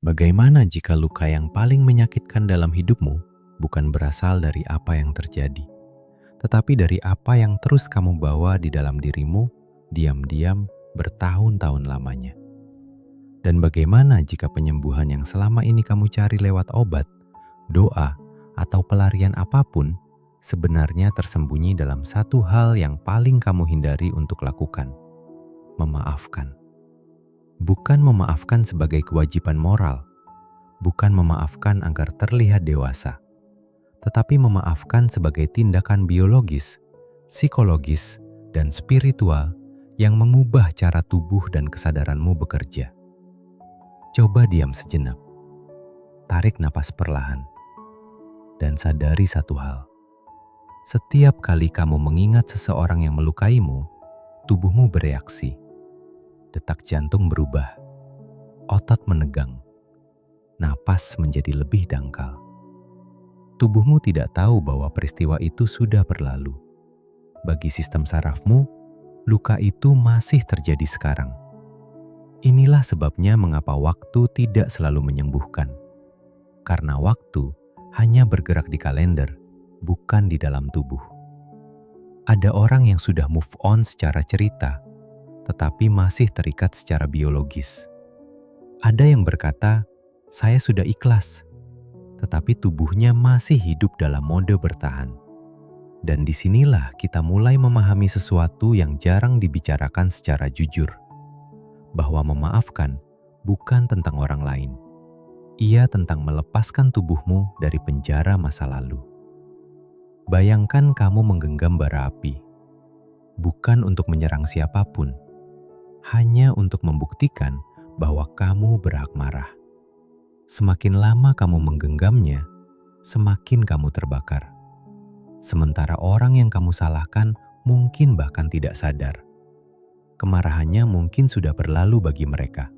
Bagaimana jika luka yang paling menyakitkan dalam hidupmu bukan berasal dari apa yang terjadi, tetapi dari apa yang terus kamu bawa di dalam dirimu diam-diam bertahun-tahun lamanya? Dan bagaimana jika penyembuhan yang selama ini kamu cari lewat obat, doa, atau pelarian apapun sebenarnya tersembunyi dalam satu hal yang paling kamu hindari untuk lakukan: memaafkan. Bukan memaafkan sebagai kewajiban moral, bukan memaafkan agar terlihat dewasa, tetapi memaafkan sebagai tindakan biologis, psikologis, dan spiritual yang mengubah cara tubuh dan kesadaranmu bekerja. Coba diam sejenak, tarik napas perlahan, dan sadari satu hal. Setiap kali kamu mengingat seseorang yang melukaimu, tubuhmu bereaksi. Detak jantung berubah, otot menegang, napas menjadi lebih dangkal. Tubuhmu tidak tahu bahwa peristiwa itu sudah berlalu. Bagi sistem sarafmu, luka itu masih terjadi sekarang. Inilah sebabnya mengapa waktu tidak selalu menyembuhkan. Karena waktu hanya bergerak di kalender, bukan di dalam tubuh. Ada orang yang sudah move on secara cerita, tetapi masih terikat secara biologis. Ada yang berkata, "Saya sudah ikhlas," tetapi tubuhnya masih hidup dalam mode bertahan. Dan disinilah kita mulai memahami sesuatu yang jarang dibicarakan secara jujur, bahwa memaafkan bukan tentang orang lain. Ia tentang melepaskan tubuhmu dari penjara masa lalu. Bayangkan kamu menggenggam bara api, bukan untuk menyerang siapapun, hanya untuk membuktikan bahwa kamu berhak marah. Semakin lama kamu menggenggamnya, semakin kamu terbakar. Sementara orang yang kamu salahkan mungkin bahkan tidak sadar. Kemarahannya mungkin sudah berlalu bagi mereka,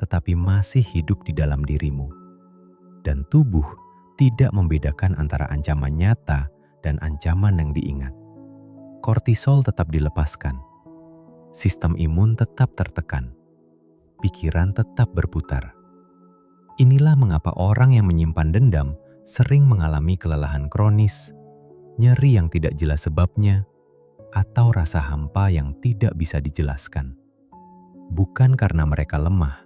tetapi masih hidup di dalam dirimu. Dan tubuh tidak membedakan antara ancaman nyata dan ancaman yang diingat. Kortisol tetap dilepaskan. Sistem imun tetap tertekan, pikiran tetap berputar. Inilah mengapa orang yang menyimpan dendam sering mengalami kelelahan kronis, nyeri yang tidak jelas sebabnya, atau rasa hampa yang tidak bisa dijelaskan. Bukan karena mereka lemah,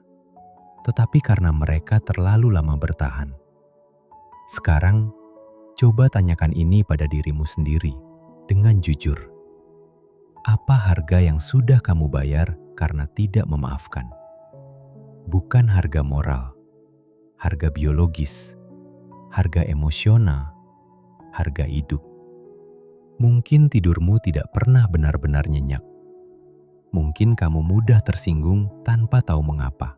tetapi karena mereka terlalu lama bertahan. Sekarang, coba tanyakan ini pada dirimu sendiri dengan jujur. Apa harga yang sudah kamu bayar karena tidak memaafkan? Bukan harga moral, harga biologis, harga emosional, harga hidup. Mungkin tidurmu tidak pernah benar-benar nyenyak. Mungkin kamu mudah tersinggung tanpa tahu mengapa.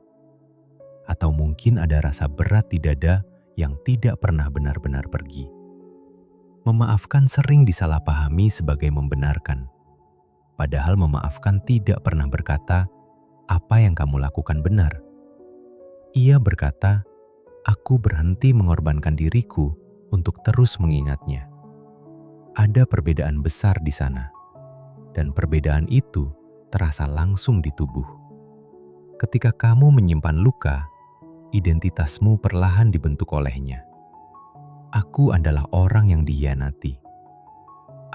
Atau mungkin ada rasa berat di dada yang tidak pernah benar-benar pergi. Memaafkan sering disalahpahami sebagai membenarkan. Padahal memaafkan tidak pernah berkata, "Apa yang kamu lakukan benar." Ia berkata, "Aku berhenti mengorbankan diriku untuk terus mengingatnya." Ada perbedaan besar di sana, dan perbedaan itu terasa langsung di tubuh. Ketika kamu menyimpan luka, identitasmu perlahan dibentuk olehnya. Aku adalah orang yang dihianati.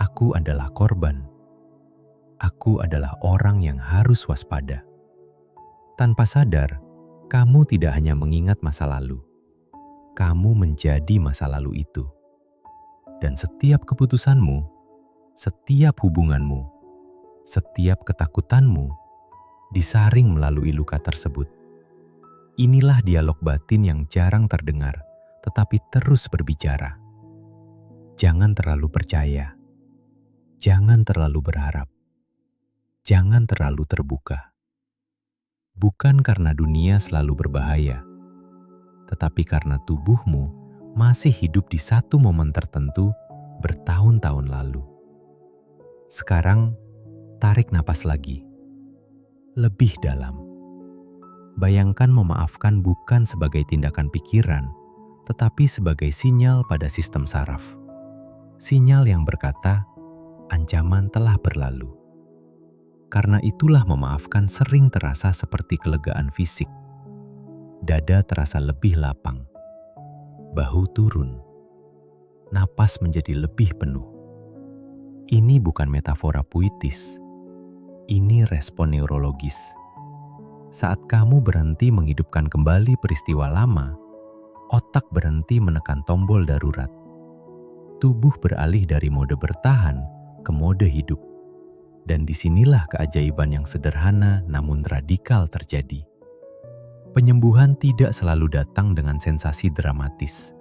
Aku adalah korban. Aku adalah orang yang harus waspada. Tanpa sadar, kamu tidak hanya mengingat masa lalu. Kamu menjadi masa lalu itu. Dan setiap keputusanmu, setiap hubunganmu, setiap ketakutanmu disaring melalui luka tersebut. Inilah dialog batin yang jarang terdengar, tetapi terus berbicara. Jangan terlalu percaya. Jangan terlalu berharap. Jangan terlalu terbuka. Bukan karena dunia selalu berbahaya, tetapi karena tubuhmu masih hidup di satu momen tertentu bertahun-tahun lalu. Sekarang, tarik napas lagi. Lebih dalam. Bayangkan memaafkan bukan sebagai tindakan pikiran, tetapi sebagai sinyal pada sistem saraf. Sinyal yang berkata, ancaman telah berlalu. Karena itulah memaafkan sering terasa seperti kelegaan fisik. Dada terasa lebih lapang, bahu turun, napas menjadi lebih penuh. Ini bukan metafora puitis, ini respon neurologis. Saat kamu berhenti menghidupkan kembali peristiwa lama, otak berhenti menekan tombol darurat. Tubuh beralih dari mode bertahan ke mode hidup. Dan disinilah keajaiban yang sederhana namun radikal terjadi. Penyembuhan tidak selalu datang dengan sensasi dramatis.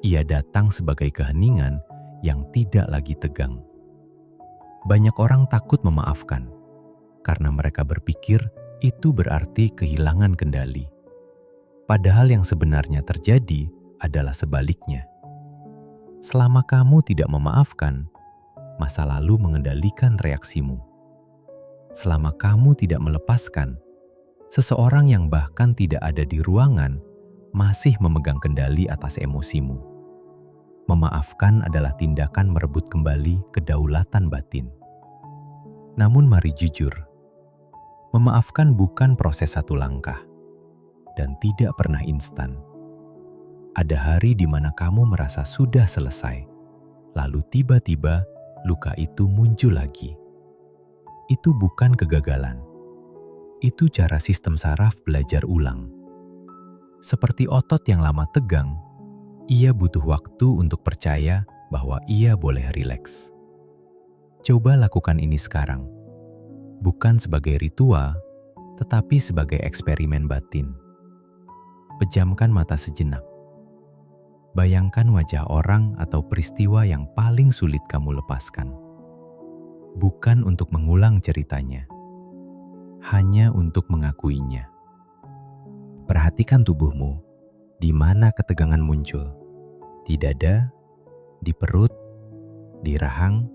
Ia datang sebagai keheningan yang tidak lagi tegang. Banyak orang takut memaafkan, karena mereka berpikir itu berarti kehilangan kendali. Padahal yang sebenarnya terjadi adalah sebaliknya. Selama kamu tidak memaafkan, masa lalu mengendalikan reaksimu. Selama kamu tidak melepaskan, seseorang yang bahkan tidak ada di ruangan masih memegang kendali atas emosimu. Memaafkan adalah tindakan merebut kembali kedaulatan batin. Namun mari jujur, memaafkan bukan proses satu langkah dan tidak pernah instan. Ada hari di mana kamu merasa sudah selesai, lalu tiba-tiba luka itu muncul lagi. Itu bukan kegagalan. Itu cara sistem saraf belajar ulang. Seperti otot yang lama tegang, ia butuh waktu untuk percaya bahwa ia boleh rileks. Coba lakukan ini sekarang. Bukan sebagai ritual, tetapi sebagai eksperimen batin. Pejamkan mata sejenak. Bayangkan wajah orang atau peristiwa yang paling sulit kamu lepaskan. Bukan untuk mengulang ceritanya, hanya untuk mengakuinya. Perhatikan tubuhmu, di mana ketegangan muncul. Di dada, di perut, di rahang.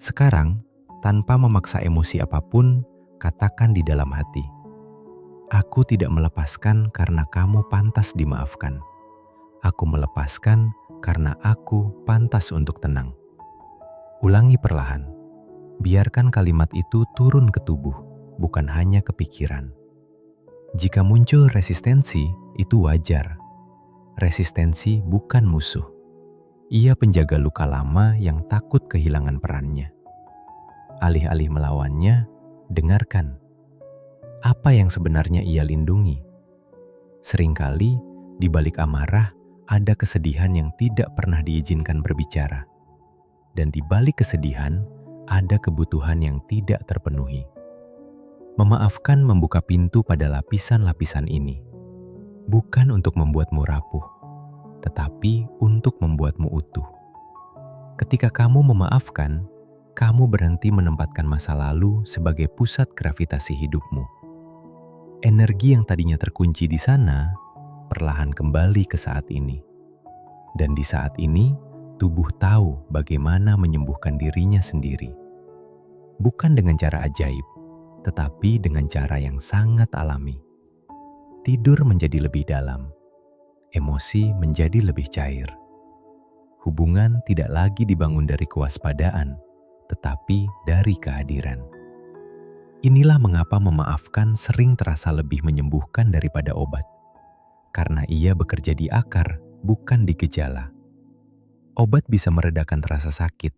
Sekarang, tanpa memaksa emosi apapun, katakan di dalam hati, "Aku tidak melepaskan karena kamu pantas dimaafkan. Aku melepaskan karena aku pantas untuk tenang." Ulangi perlahan. Biarkan kalimat itu turun ke tubuh, bukan hanya ke pikiran. Jika muncul resistensi, itu wajar. Resistensi bukan musuh. Ia penjaga luka lama yang takut kehilangan perannya. Alih-alih melawannya, dengarkan. Apa yang sebenarnya ia lindungi? Seringkali, di balik amarah, ada kesedihan yang tidak pernah diizinkan berbicara. Dan di balik kesedihan, ada kebutuhan yang tidak terpenuhi. Memaafkan membuka pintu pada lapisan-lapisan ini. Bukan untuk membuatmu rapuh, tetapi untuk membuatmu utuh. Ketika kamu memaafkan, kamu berhenti menempatkan masa lalu sebagai pusat gravitasi hidupmu. Energi yang tadinya terkunci di sana, perlahan kembali ke saat ini. Dan di saat ini, tubuh tahu bagaimana menyembuhkan dirinya sendiri. Bukan dengan cara ajaib, tetapi dengan cara yang sangat alami. Tidur menjadi lebih dalam, emosi menjadi lebih cair. Hubungan tidak lagi dibangun dari kewaspadaan, tetapi dari kehadiran. Inilah mengapa memaafkan sering terasa lebih menyembuhkan daripada obat. Karena ia bekerja di akar, bukan di gejala. Obat bisa meredakan rasa sakit,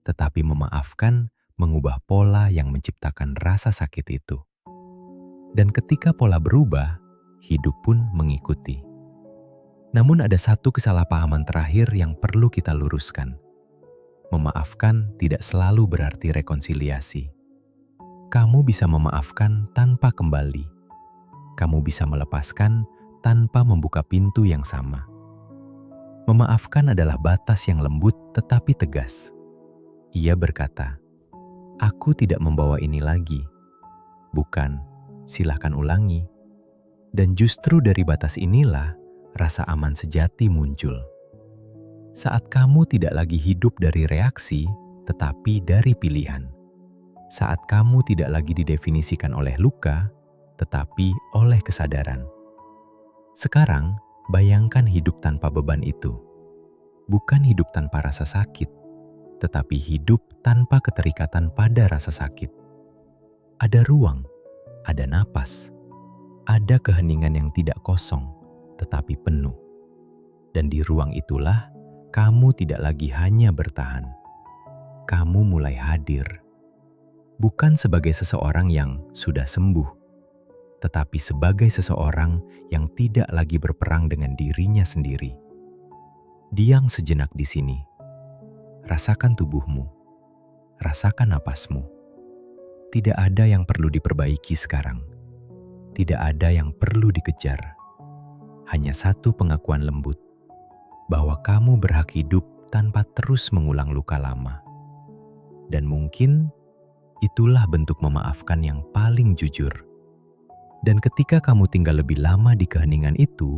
tetapi memaafkan mengubah pola yang menciptakan rasa sakit itu. Dan ketika pola berubah, hidup pun mengikuti. Namun ada satu kesalahpahaman terakhir yang perlu kita luruskan. Memaafkan tidak selalu berarti rekonsiliasi. Kamu bisa memaafkan tanpa kembali. Kamu bisa melepaskan tanpa membuka pintu yang sama. Memaafkan adalah batas yang lembut tetapi tegas. Ia berkata, "Aku tidak membawa ini lagi." Bukan, "Silakan ulangi." Dan justru dari batas inilah rasa aman sejati muncul. Saat kamu tidak lagi hidup dari reaksi, tetapi dari pilihan. Saat kamu tidak lagi didefinisikan oleh luka, tetapi oleh kesadaran. Sekarang, bayangkan hidup tanpa beban itu. Bukan hidup tanpa rasa sakit, tetapi hidup tanpa keterikatan pada rasa sakit. Ada ruang, ada napas, Ada keheningan yang tidak kosong, tetapi penuh. Dan di ruang itulah, kamu tidak lagi hanya bertahan. Kamu mulai hadir. Bukan sebagai seseorang yang sudah sembuh, tetapi sebagai seseorang yang tidak lagi berperang dengan dirinya sendiri. Diam sejenak di sini. Rasakan tubuhmu. Rasakan napasmu. Tidak ada yang perlu diperbaiki sekarang. Tidak ada yang perlu dikejar. Hanya satu pengakuan lembut, bahwa kamu berhak hidup tanpa terus mengulang luka lama. Dan mungkin itulah bentuk memaafkan yang paling jujur. Dan ketika kamu tinggal lebih lama di keheningan itu,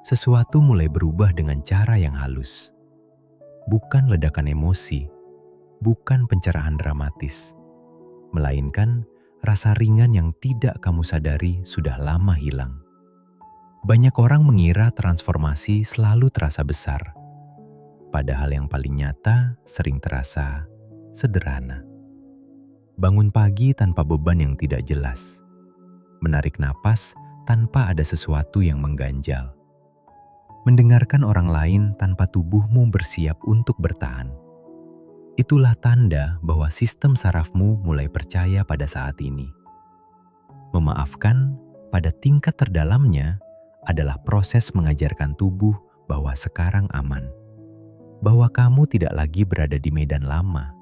sesuatu mulai berubah dengan cara yang halus. Bukan ledakan emosi, bukan pencerahan dramatis, melainkan rasa ringan yang tidak kamu sadari sudah lama hilang. Banyak orang mengira transformasi selalu terasa besar, padahal yang paling nyata sering terasa sederhana. Bangun pagi tanpa beban yang tidak jelas. Menarik napas tanpa ada sesuatu yang mengganjal. Mendengarkan orang lain tanpa tubuhmu bersiap untuk bertahan. Itulah tanda bahwa sistem sarafmu mulai percaya pada saat ini. Memaafkan pada tingkat terdalamnya adalah proses mengajarkan tubuh bahwa sekarang aman. Bahwa kamu tidak lagi berada di medan lama.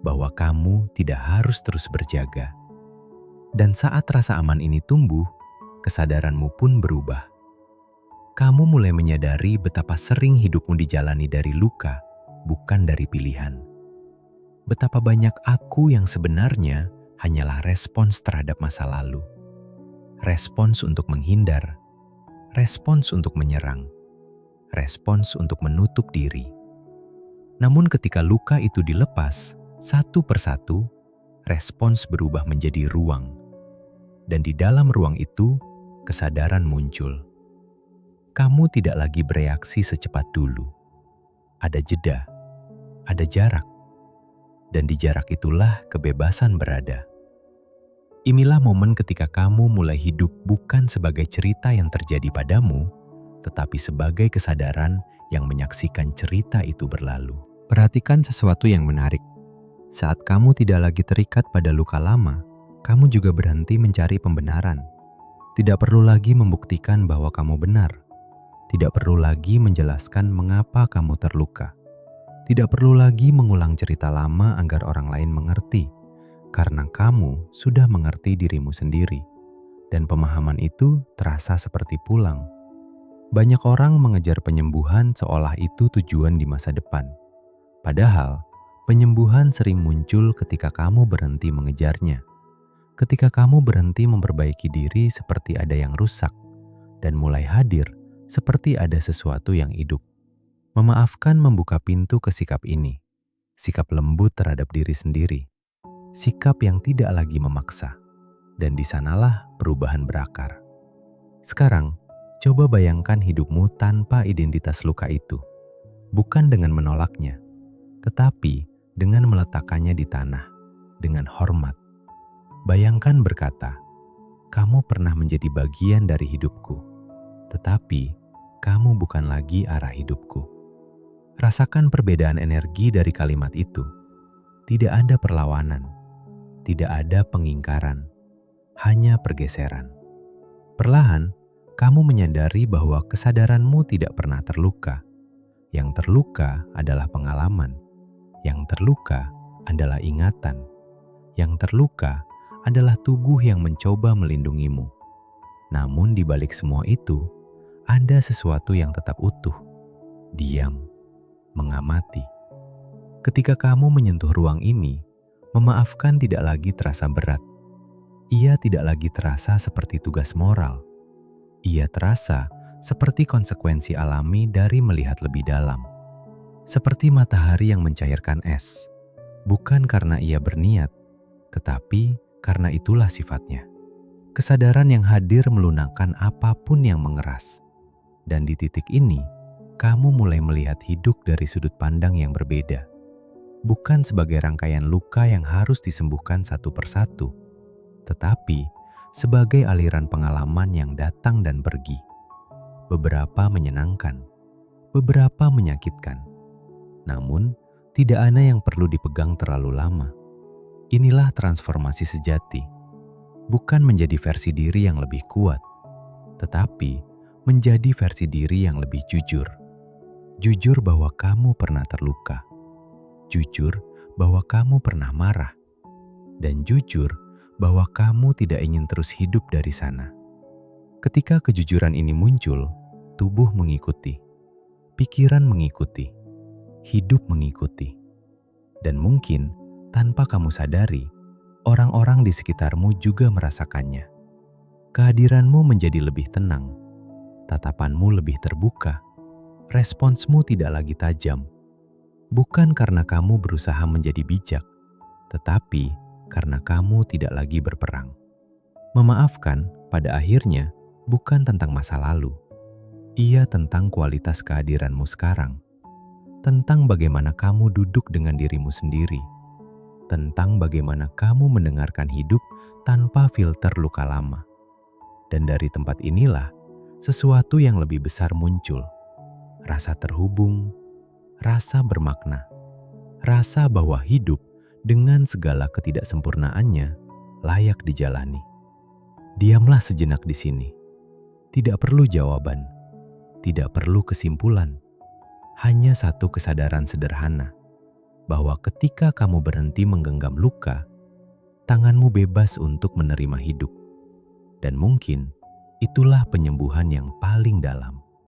Bahwa kamu tidak harus terus berjaga. Dan saat rasa aman ini tumbuh, kesadaranmu pun berubah. Kamu mulai menyadari betapa sering hidupmu dijalani dari luka, bukan dari pilihan. Betapa banyak aku yang sebenarnya hanyalah respons terhadap masa lalu. Respons untuk menghindar, respons untuk menyerang, respons untuk menutup diri. Namun ketika luka itu dilepas, satu persatu, respons berubah menjadi ruang. Dan di dalam ruang itu, kesadaran muncul. Kamu tidak lagi bereaksi secepat dulu. Ada jeda, ada jarak. Dan di jarak itulah kebebasan berada. Inilah momen ketika kamu mulai hidup bukan sebagai cerita yang terjadi padamu, tetapi sebagai kesadaran yang menyaksikan cerita itu berlalu. Perhatikan sesuatu yang menarik. Saat kamu tidak lagi terikat pada luka lama, kamu juga berhenti mencari pembenaran. Tidak perlu lagi membuktikan bahwa kamu benar. Tidak perlu lagi menjelaskan mengapa kamu terluka. Tidak perlu lagi mengulang cerita lama agar orang lain mengerti, karena kamu sudah mengerti dirimu sendiri. Dan pemahaman itu terasa seperti pulang. Banyak orang mengejar penyembuhan seolah itu tujuan di masa depan. Padahal, penyembuhan sering muncul ketika kamu berhenti mengejarnya. Ketika kamu berhenti memperbaiki diri seperti ada yang rusak, dan mulai hadir seperti ada sesuatu yang hidup. Memaafkan membuka pintu ke sikap ini. Sikap lembut terhadap diri sendiri. Sikap yang tidak lagi memaksa. Dan di sanalah perubahan berakar. Sekarang, coba bayangkan hidupmu tanpa identitas luka itu. Bukan dengan menolaknya, tetapi dengan meletakkannya di tanah, dengan hormat. Bayangkan berkata, kamu pernah menjadi bagian dari hidupku, tetapi kamu bukan lagi arah hidupku. Rasakan perbedaan energi dari kalimat itu. Tidak ada perlawanan, tidak ada pengingkaran, hanya pergeseran. Perlahan, kamu menyadari bahwa kesadaranmu tidak pernah terluka. Yang terluka adalah pengalaman. Yang terluka adalah ingatan. Yang terluka adalah tubuh yang mencoba melindungimu. Namun di balik semua itu, ada sesuatu yang tetap utuh. Diam, mengamati. Ketika kamu menyentuh ruang ini, memaafkan tidak lagi terasa berat. Ia tidak lagi terasa seperti tugas moral. Ia terasa seperti konsekuensi alami dari melihat lebih dalam. Seperti matahari yang mencairkan es. Bukan karena ia berniat, tetapi karena itulah sifatnya. Kesadaran yang hadir melunakkan apapun yang mengeras. Dan di titik ini, kamu mulai melihat hidup dari sudut pandang yang berbeda. Bukan sebagai rangkaian luka yang harus disembuhkan satu persatu, tetapi sebagai aliran pengalaman yang datang dan pergi. Beberapa menyenangkan, beberapa menyakitkan. Namun, tidak ada yang perlu dipegang terlalu lama. Inilah transformasi sejati. Bukan menjadi versi diri yang lebih kuat, tetapi menjadi versi diri yang lebih jujur. Jujur bahwa kamu pernah terluka. Jujur bahwa kamu pernah marah. Dan jujur bahwa kamu tidak ingin terus hidup dari sana. Ketika kejujuran ini muncul, tubuh mengikuti, pikiran mengikuti, hidup mengikuti. Dan mungkin tanpa kamu sadari, orang-orang di sekitarmu juga merasakannya. Kehadiranmu menjadi lebih tenang, tatapanmu lebih terbuka, responsmu tidak lagi tajam. Bukan karena kamu berusaha menjadi bijak, tetapi karena kamu tidak lagi berperang. Memaafkan pada akhirnya bukan tentang masa lalu. Ia tentang kualitas kehadiranmu sekarang. Tentang bagaimana kamu duduk dengan dirimu sendiri. Tentang bagaimana kamu mendengarkan hidup tanpa filter luka lama. Dan dari tempat inilah, sesuatu yang lebih besar muncul. Rasa terhubung, rasa bermakna, rasa bahwa hidup dengan segala ketidaksempurnaannya layak dijalani. Diamlah sejenak di sini. Tidak perlu jawaban, tidak perlu kesimpulan. Hanya satu kesadaran sederhana, bahwa ketika kamu berhenti menggenggam luka, tanganmu bebas untuk menerima hidup. Dan mungkin itulah penyembuhan yang paling dalam.